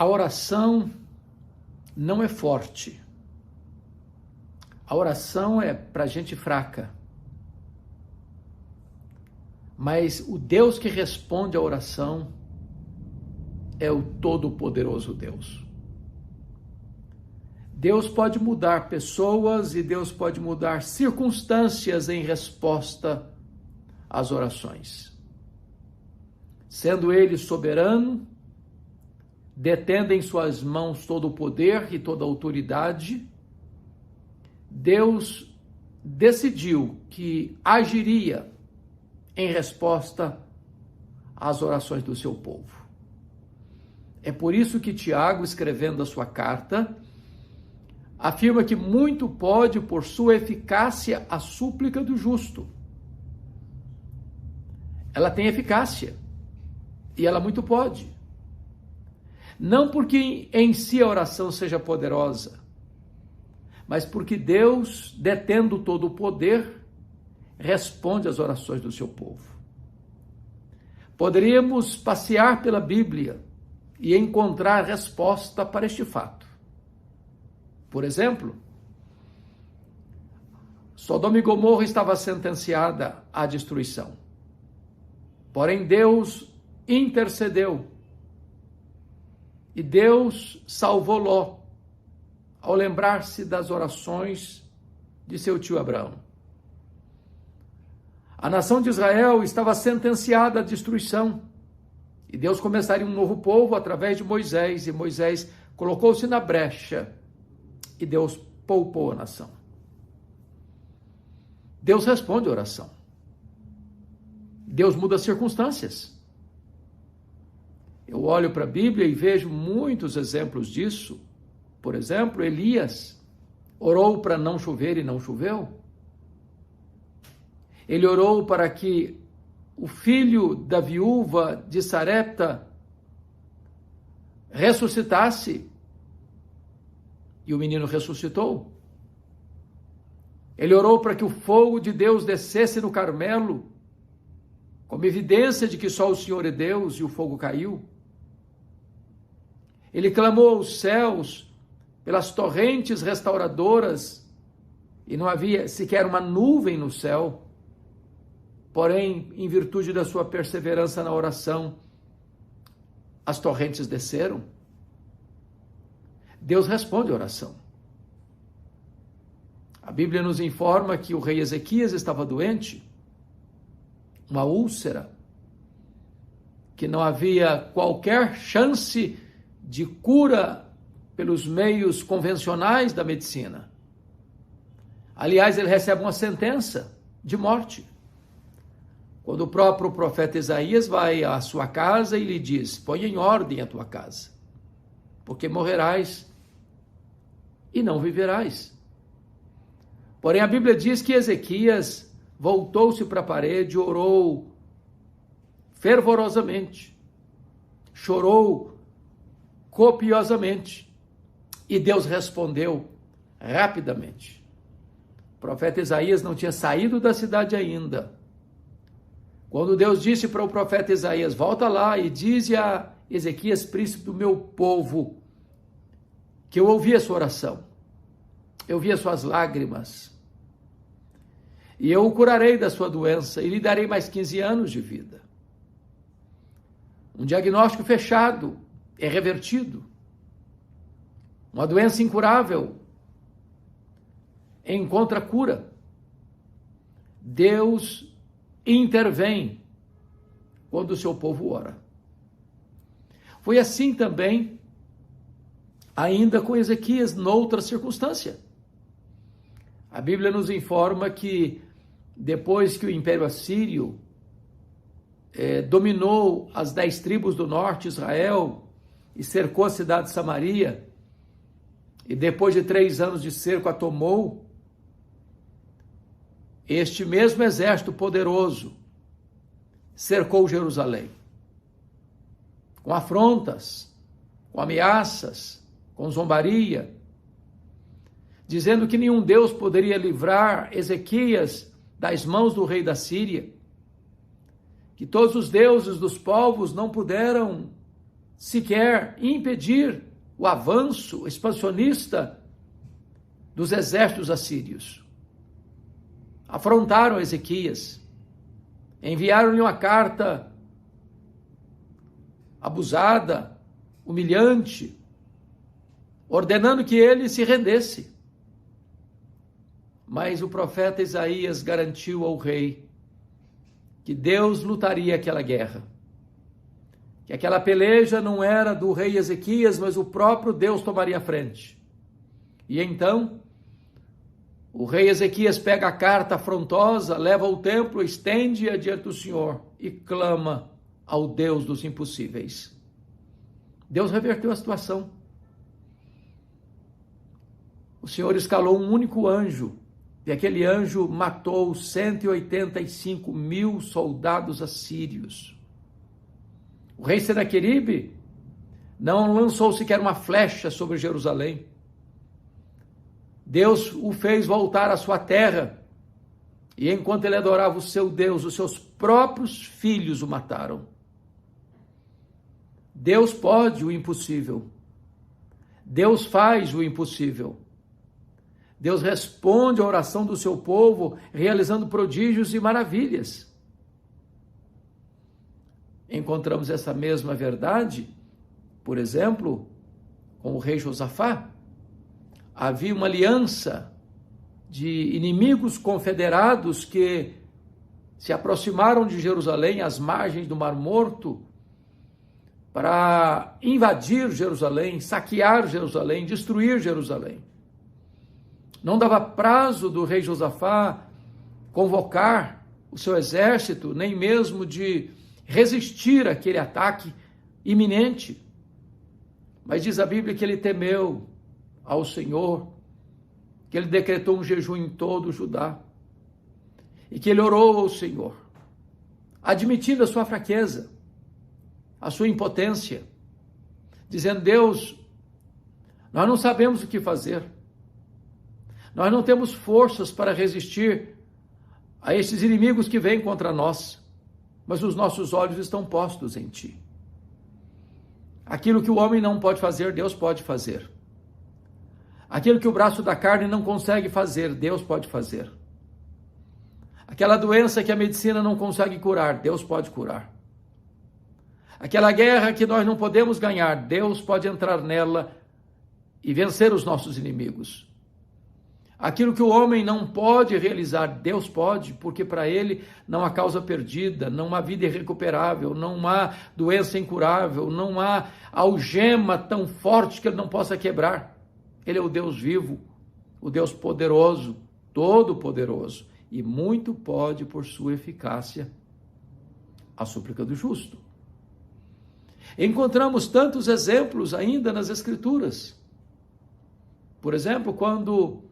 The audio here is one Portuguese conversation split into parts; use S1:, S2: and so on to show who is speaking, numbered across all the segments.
S1: A oração não é forte. A oração é para gente fraca. Mas o Deus que responde à oração é o Todo-Poderoso Deus. Deus pode mudar pessoas e Deus pode mudar circunstâncias em resposta às orações. Sendo Ele soberano, detendo em suas mãos todo o poder e toda a autoridade, Deus decidiu que agiria em resposta às orações do seu povo. É por isso que Tiago, escrevendo a sua carta, afirma que muito pode, por sua eficácia, a súplica do justo. Ela tem eficácia e ela muito pode. Não porque em si a oração seja poderosa, mas porque Deus, detendo todo o poder, responde às orações do seu povo. Poderíamos passear pela Bíblia e encontrar resposta para este fato. Por exemplo, Sodoma e Gomorra estava sentenciada à destruição. Porém, Deus intercedeu e Deus salvou Ló ao lembrar-se das orações de seu tio Abraão. A nação de Israel estava sentenciada à destruição e Deus começaria um novo povo através de Moisés, e Moisés colocou-se na brecha e Deus poupou a nação. Deus responde a oração. Deus muda as circunstâncias. Eu olho para a Bíblia e vejo muitos exemplos disso. Por exemplo, Elias orou para não chover e não choveu. Ele orou para que o filho da viúva de Sarepta ressuscitasse e o menino ressuscitou. Ele orou para que o fogo de Deus descesse no Carmelo, como evidência de que só o Senhor é Deus, e o fogo caiu. Ele clamou aos céus pelas torrentes restauradoras e não havia sequer uma nuvem no céu. Porém, em virtude da sua perseverança na oração, as torrentes desceram. Deus responde a oração. A Bíblia nos informa que o rei Ezequias estava doente, uma úlcera, que não havia qualquer chance de cura pelos meios convencionais da medicina. Aliás, ele recebe uma sentença de morte. Quando o próprio profeta Isaías vai à sua casa e lhe diz: põe em ordem a tua casa, porque morrerás e não viverás. Porém, a Bíblia diz que Ezequias voltou-se para a parede, orou fervorosamente, chorou copiosamente, e Deus respondeu rapidamente. O profeta Isaías não tinha saído da cidade ainda, quando Deus disse para o profeta Isaías: volta lá e dize a Ezequias, príncipe do meu povo, que eu ouvi a sua oração, eu vi as suas lágrimas, e eu o curarei da sua doença, e lhe darei mais 15 anos de vida. Um diagnóstico fechado é revertido. Uma doença incurável encontra cura. Deus intervém quando o seu povo ora. Foi assim também, ainda com Ezequias, noutra circunstância. A Bíblia nos informa que depois que o Império Assírio dominou as 10 tribos do norte de Israel e cercou a cidade de Samaria, e depois de 3 anos de cerco a tomou, este mesmo exército poderoso cercou Jerusalém, com afrontas, com ameaças, com zombaria, dizendo que nenhum Deus poderia livrar Ezequias das mãos do rei da Síria, que todos os deuses dos povos não puderam sequer impedir o avanço expansionista dos exércitos assírios. Afrontaram Ezequias, enviaram-lhe uma carta abusada, humilhante, ordenando que ele se rendesse. Mas o profeta Isaías garantiu ao rei que Deus lutaria aquela guerra, que aquela peleja não era do rei Ezequias, mas o próprio Deus tomaria a frente. E então, o rei Ezequias pega a carta afrontosa, leva ao templo, estende-a diante do Senhor e clama ao Deus dos impossíveis. Deus reverteu a situação. O Senhor escalou um único anjo, e aquele anjo matou 185 mil soldados assírios. O rei Senaqueribe não lançou sequer uma flecha sobre Jerusalém. Deus o fez voltar à sua terra, e enquanto ele adorava o seu Deus, os seus próprios filhos o mataram. Deus pode o impossível. Deus faz o impossível. Deus responde à oração do seu povo, realizando prodígios e maravilhas. Encontramos essa mesma verdade, por exemplo, com o rei Josafá. Havia uma aliança de inimigos confederados que se aproximaram de Jerusalém, às margens do Mar Morto, para invadir Jerusalém, saquear Jerusalém, destruir Jerusalém. Não dava prazo do rei Josafá convocar o seu exército, nem mesmo de resistir àquele ataque iminente. Mas diz a Bíblia que ele temeu ao Senhor, que ele decretou um jejum em todo o Judá, e que ele orou ao Senhor, admitindo a sua fraqueza, a sua impotência, dizendo: Deus, nós não sabemos o que fazer, nós não temos forças para resistir a esses inimigos que vêm contra nós, mas os nossos olhos estão postos em Ti. Aquilo que o homem não pode fazer, Deus pode fazer. Aquilo que o braço da carne não consegue fazer, Deus pode fazer. Aquela doença que a medicina não consegue curar, Deus pode curar. Aquela guerra que nós não podemos ganhar, Deus pode entrar nela e vencer os nossos inimigos. Aquilo que o homem não pode realizar, Deus pode, porque para ele não há causa perdida, não há vida irrecuperável, não há doença incurável, não há algema tão forte que ele não possa quebrar. Ele é o Deus vivo, o Deus poderoso, todo-poderoso, e muito pode por sua eficácia a súplica do justo. Encontramos tantos exemplos ainda nas Escrituras. Por exemplo, quando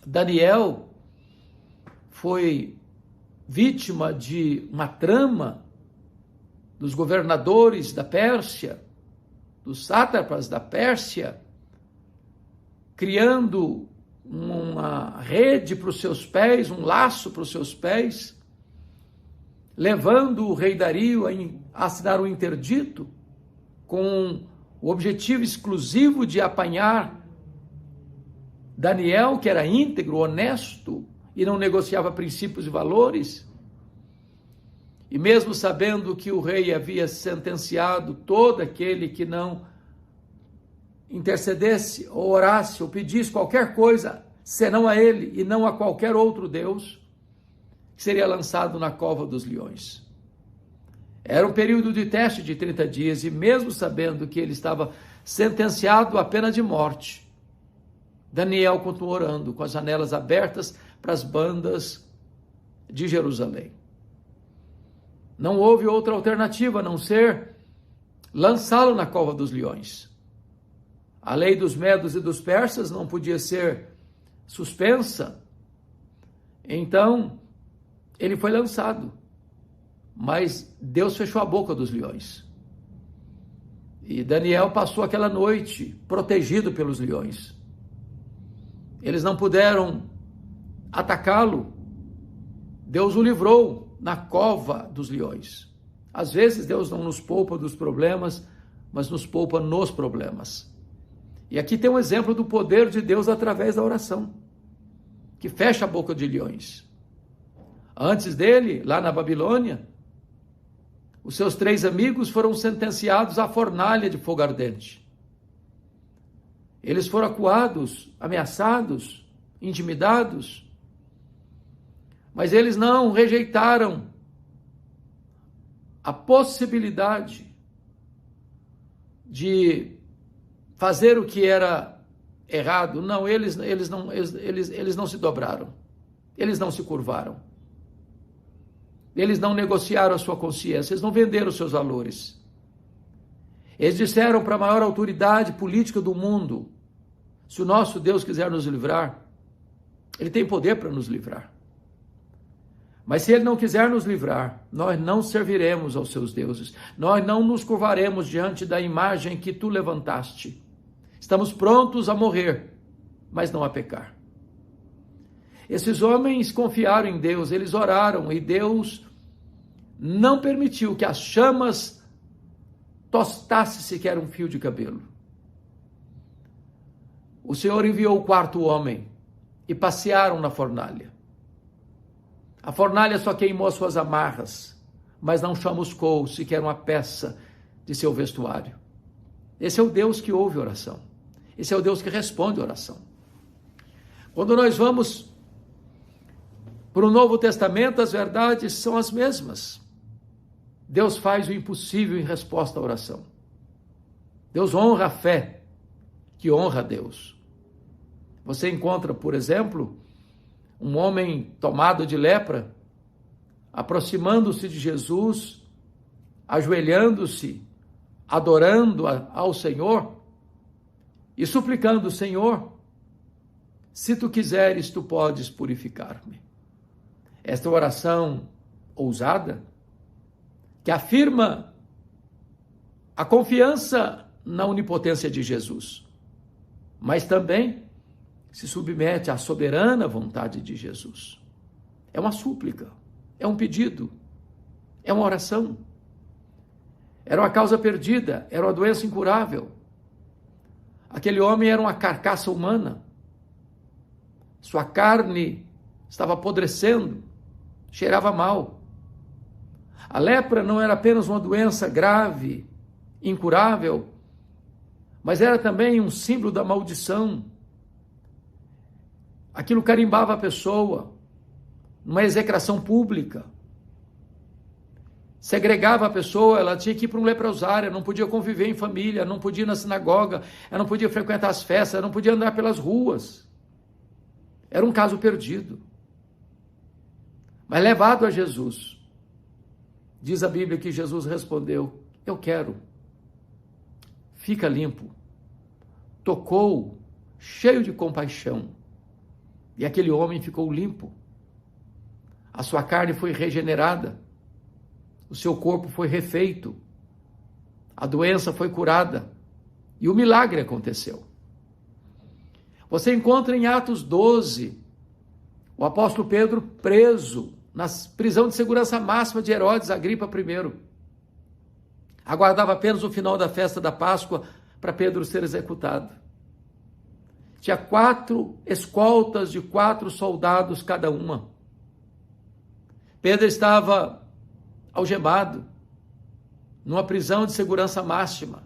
S1: Daniel foi vítima de uma trama dos governadores da Pérsia, dos sátrapas da Pérsia, criando uma rede para os seus pés, um laço para os seus pés, levando o rei Dario a assinar um interdito com o objetivo exclusivo de apanhar Daniel, que era íntegro, honesto e não negociava princípios e valores. E mesmo sabendo que o rei havia sentenciado todo aquele que não intercedesse, ou orasse, ou pedisse qualquer coisa, senão a ele e não a qualquer outro Deus, seria lançado na cova dos leões. Era um período de teste de 30 dias, e mesmo sabendo que ele estava sentenciado à pena de morte, Daniel continuou orando com as janelas abertas para as bandas de Jerusalém. Não houve outra alternativa a não ser lançá-lo na cova dos leões. A lei dos medos e dos persas não podia ser suspensa. Então, ele foi lançado. Mas Deus fechou a boca dos leões. E Daniel passou aquela noite protegido pelos leões. Eles não puderam atacá-lo. Deus o livrou na cova dos leões. Às vezes Deus não nos poupa dos problemas mas nos poupa nos problemas. E aqui tem um exemplo do poder de Deus através da oração, que fecha a boca de leões. Antes dele, lá na Babilônia, os seus 3 amigos foram sentenciados à fornalha de fogo ardente. Eles foram acuados, ameaçados, intimidados, mas eles não rejeitaram a possibilidade de fazer o que era errado. Não, eles não se dobraram, eles não se curvaram, eles não negociaram a sua consciência, eles não venderam os seus valores. Eles disseram para a maior autoridade política do mundo: se o nosso Deus quiser nos livrar, Ele tem poder para nos livrar. Mas se Ele não quiser nos livrar, nós não serviremos aos seus deuses, nós não nos curvaremos diante da imagem que tu levantaste. Estamos prontos a morrer, mas não a pecar. Esses homens confiaram em Deus, eles oraram e Deus não permitiu que as chamas tostasse sequer um fio de cabelo. O Senhor enviou o 4º homem e passearam na fornalha. A fornalha só queimou as suas amarras, mas não chamuscou sequer uma peça de seu vestuário. Esse é o Deus que ouve oração. Esse é o Deus que responde oração. Quando nós vamos para o Novo Testamento, as verdades são as mesmas. Deus faz o impossível em resposta à oração. Deus honra a fé que honra a Deus. Você encontra, por exemplo, um homem tomado de lepra, aproximando-se de Jesus, ajoelhando-se, adorando ao Senhor e suplicando: Senhor, se tu quiseres, tu podes purificar-me. Esta oração ousada, que afirma a confiança na onipotência de Jesus, mas também se submete à soberana vontade de Jesus. É uma súplica, é um pedido, é uma oração. Era uma causa perdida, era uma doença incurável. Aquele homem era uma carcaça humana. Sua carne estava apodrecendo, cheirava mal. A lepra não era apenas uma doença grave, incurável, mas era também um símbolo da maldição. Aquilo carimbava a pessoa numa execração pública. Segregava a pessoa, ela tinha que ir para um leprosário, não podia conviver em família, não podia ir na sinagoga, ela não podia frequentar as festas, ela não podia andar pelas ruas. Era um caso perdido. Mas levado a Jesus, diz a Bíblia que Jesus respondeu: eu quero. Fica limpo. Tocou, cheio de compaixão. E aquele homem ficou limpo. A sua carne foi regenerada. O seu corpo foi refeito. A doença foi curada. E o milagre aconteceu. Você encontra em Atos 12 o apóstolo Pedro preso na prisão de segurança máxima de Herodes Agripa I. Aguardava apenas o final da festa da Páscoa para Pedro ser executado. Tinha 4 escoltas de 4 soldados cada uma. Pedro estava algemado, numa prisão de segurança máxima.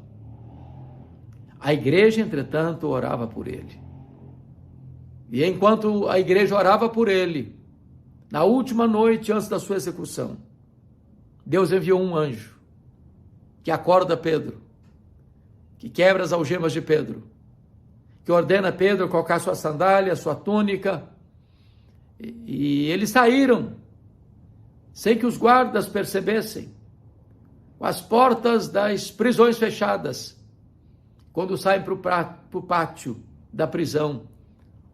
S1: A igreja, entretanto, orava por ele. E enquanto a igreja orava por ele, na última noite antes da sua execução, Deus enviou um anjo que acorda Pedro, que quebra as algemas de Pedro, que ordena Pedro colocar sua sandália, sua túnica, e eles saíram, sem que os guardas percebessem, com as portas das prisões fechadas. Quando saem para o pátio da prisão,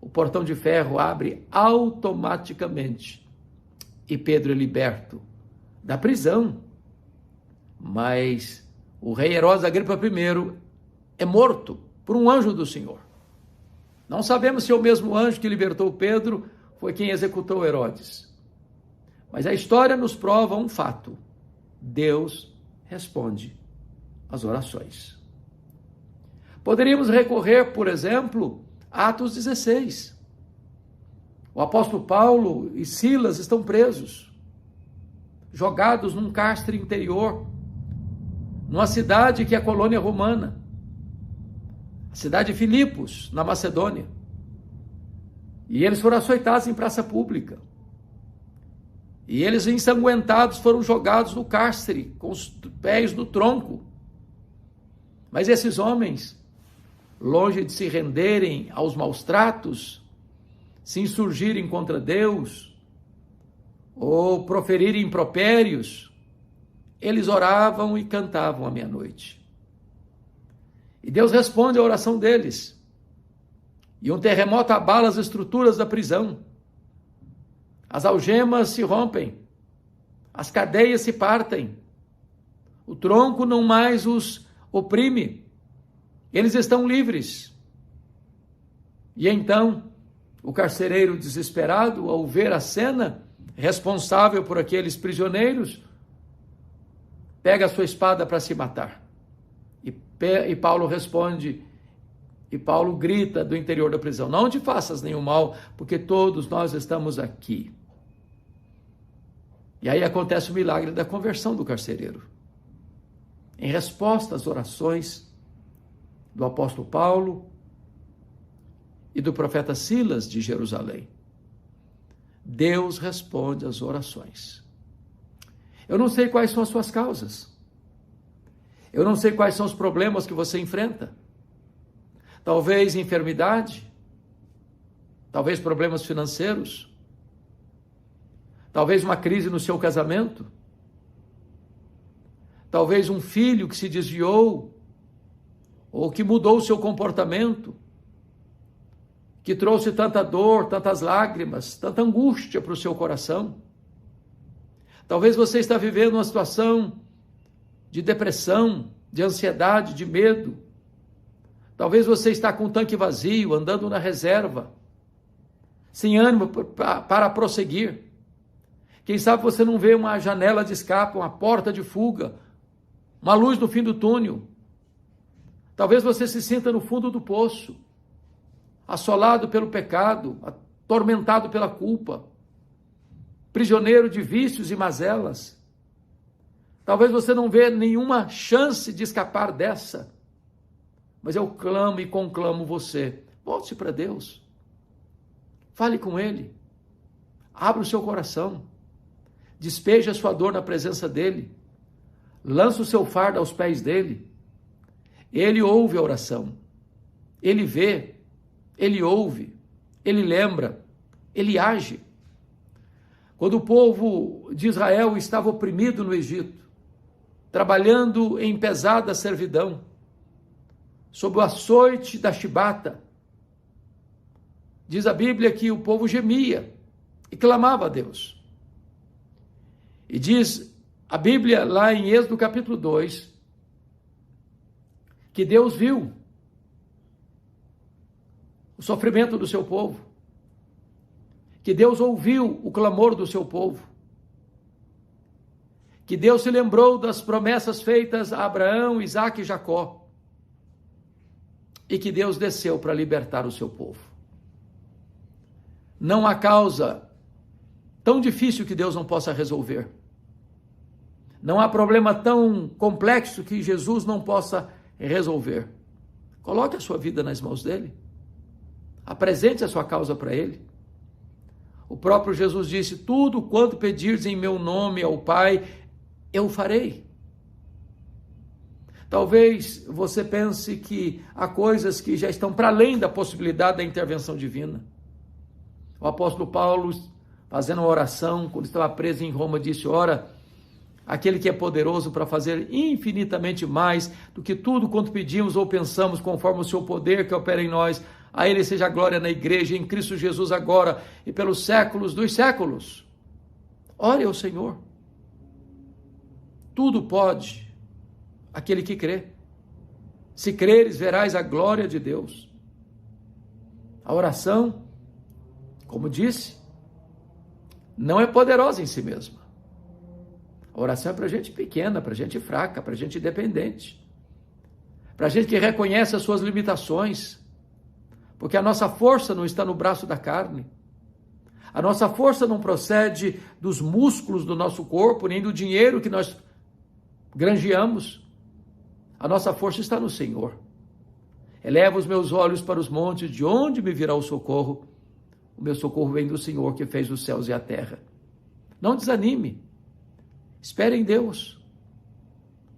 S1: o portão de ferro abre automaticamente, e Pedro é liberto da prisão. Mas o rei Herodes Agripa I é morto por um anjo do Senhor. Não sabemos se é o mesmo anjo que libertou Pedro foi quem executou Herodes. Mas a história nos prova um fato: Deus responde às orações. Poderíamos recorrer, por exemplo, a Atos 16. O apóstolo Paulo e Silas estão presos, jogados num cárcere interior, numa cidade que é colônia romana, a cidade de Filipos, na Macedônia. E eles foram açoitados em praça pública. E eles, ensanguentados, foram jogados no cárcere, com os pés no tronco. Mas esses homens, longe de se renderem aos maus tratos, se insurgirem contra Deus, ou proferirem impropérios, eles oravam e cantavam à meia-noite. E Deus responde à oração deles. E um terremoto abala as estruturas da prisão. As algemas se rompem, as cadeias se partem, o tronco não mais os oprime, eles estão livres. E então, o carcereiro desesperado, ao ver a cena, responsável por aqueles prisioneiros, pega a sua espada para se matar. E Paulo responde, e Paulo grita do interior da prisão: não te faças nenhum mal, porque todos nós estamos aqui. E aí acontece o milagre da conversão do carcereiro. Em resposta às orações do apóstolo Paulo e do profeta Silas de Jerusalém, Deus responde às orações. Eu não sei quais são as suas causas. Eu não sei quais são os problemas que você enfrenta. Talvez enfermidade, talvez problemas financeiros, talvez uma crise no seu casamento, talvez um filho que se desviou, ou que mudou o seu comportamento, que trouxe tanta dor, tantas lágrimas, tanta angústia para o seu coração. Talvez você está vivendo uma situação de depressão, de ansiedade, de medo. Talvez você está com o tanque vazio, andando na reserva, sem ânimo para prosseguir. Quem sabe você não vê uma janela de escape, uma porta de fuga, uma luz no fim do túnel. Talvez você se sinta no fundo do poço, assolado pelo pecado, atormentado pela culpa, prisioneiro de vícios e mazelas. Talvez você não vê nenhuma chance de escapar dessa, mas eu clamo e conclamo você: volte para Deus, fale com Ele, abra o seu coração, despeje a sua dor na presença dEle, lança o seu fardo aos pés dEle. Ele ouve a oração, Ele vê, Ele ouve, Ele lembra, Ele age. Quando o povo de Israel estava oprimido no Egito, trabalhando em pesada servidão, sob o açoite da chibata, diz a Bíblia que o povo gemia e clamava a Deus. E diz a Bíblia lá em Êxodo capítulo 2, que Deus viu o sofrimento do seu povo, que Deus ouviu o clamor do seu povo, que Deus se lembrou das promessas feitas a Abraão, Isaque e Jacó, e que Deus desceu para libertar o seu povo. Não há causa tão difícil que Deus não possa resolver. Não há problema tão complexo que Jesus não possa resolver. Coloque a sua vida nas mãos dele. Apresente a sua causa para ele. O próprio Jesus disse: tudo quanto pedirdes em meu nome ao Pai, eu farei. Talvez você pense que há coisas que já estão para além da possibilidade da intervenção divina. O apóstolo Paulo, fazendo uma oração, quando estava preso em Roma, disse: ora, aquele que é poderoso para fazer infinitamente mais do que tudo quanto pedimos ou pensamos, conforme o seu poder que opera em nós, a ele seja a glória na igreja, em Cristo Jesus agora e pelos séculos dos séculos. Ore ao Senhor. Tudo pode aquele que crê. Se creres, verás a glória de Deus. A oração, como disse, não é poderosa em si mesma. A oração é para gente pequena, para gente fraca, para gente dependente. para a gente que reconhece as suas limitações, porque a nossa força não está no braço da carne, a nossa força não procede dos músculos do nosso corpo, nem do dinheiro que nós granjeamos, a nossa força está no Senhor. Eleva os meus olhos para os montes, de onde me virá o socorro? O meu socorro vem do Senhor que fez os céus e a terra. Não desanime, espere em Deus,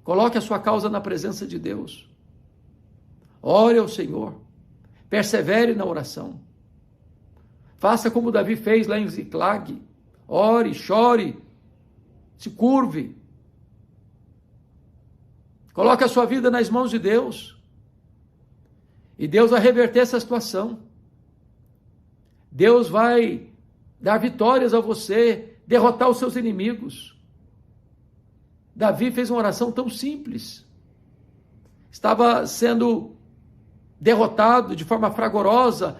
S1: coloque a sua causa na presença de Deus, ore ao Senhor, persevere na oração, faça como Davi fez lá em Ziclag, ore, chore, se curve, coloque a sua vida nas mãos de Deus, e Deus vai reverter essa situação, Deus vai dar vitórias a você, derrotar os seus inimigos. Davi fez uma oração tão simples, estava sendo derrotado de forma fragorosa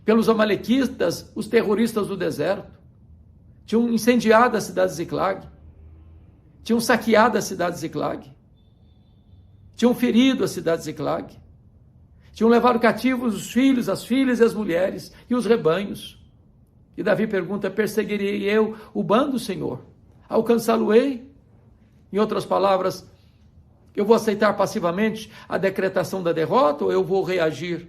S1: pelos amalequitas, os terroristas do deserto, tinham incendiado a cidade de Ziclag, tinham saqueado a cidade de Ziclag, tinham ferido a cidade de Ziclag, tinham levado cativos os filhos, as filhas e as mulheres e os rebanhos. E Davi pergunta: perseguirei eu o bando, Senhor? Alcançá-lo-ei? Em outras palavras, eu vou aceitar passivamente a decretação da derrota ou eu vou reagir?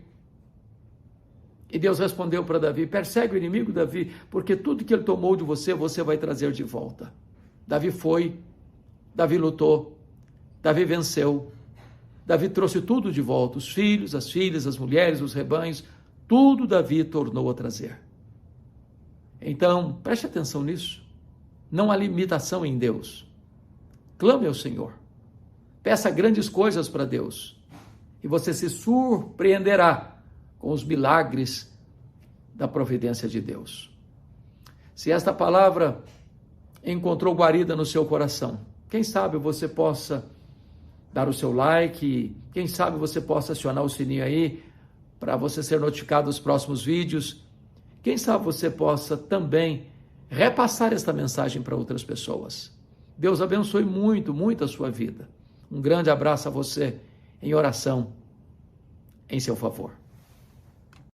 S1: E Deus respondeu para Davi: persegue o inimigo, Davi, porque tudo que ele tomou de você, você vai trazer de volta. Davi foi, Davi lutou, Davi venceu, Davi trouxe tudo de volta, os filhos, as filhas, as mulheres, os rebanhos, tudo Davi tornou a trazer. Então, preste atenção nisso, não há limitação em Deus. Clame ao Senhor, peça grandes coisas para Deus, e você se surpreenderá com os milagres da providência de Deus. Se esta palavra encontrou guarida no seu coração, quem sabe você possa dar o seu like, quem sabe você possa acionar o sininho aí, para você ser notificado dos próximos vídeos, quem sabe você possa também repassar esta mensagem para outras pessoas. Deus abençoe muito, muito a sua vida. Um grande abraço a você em oração em seu favor.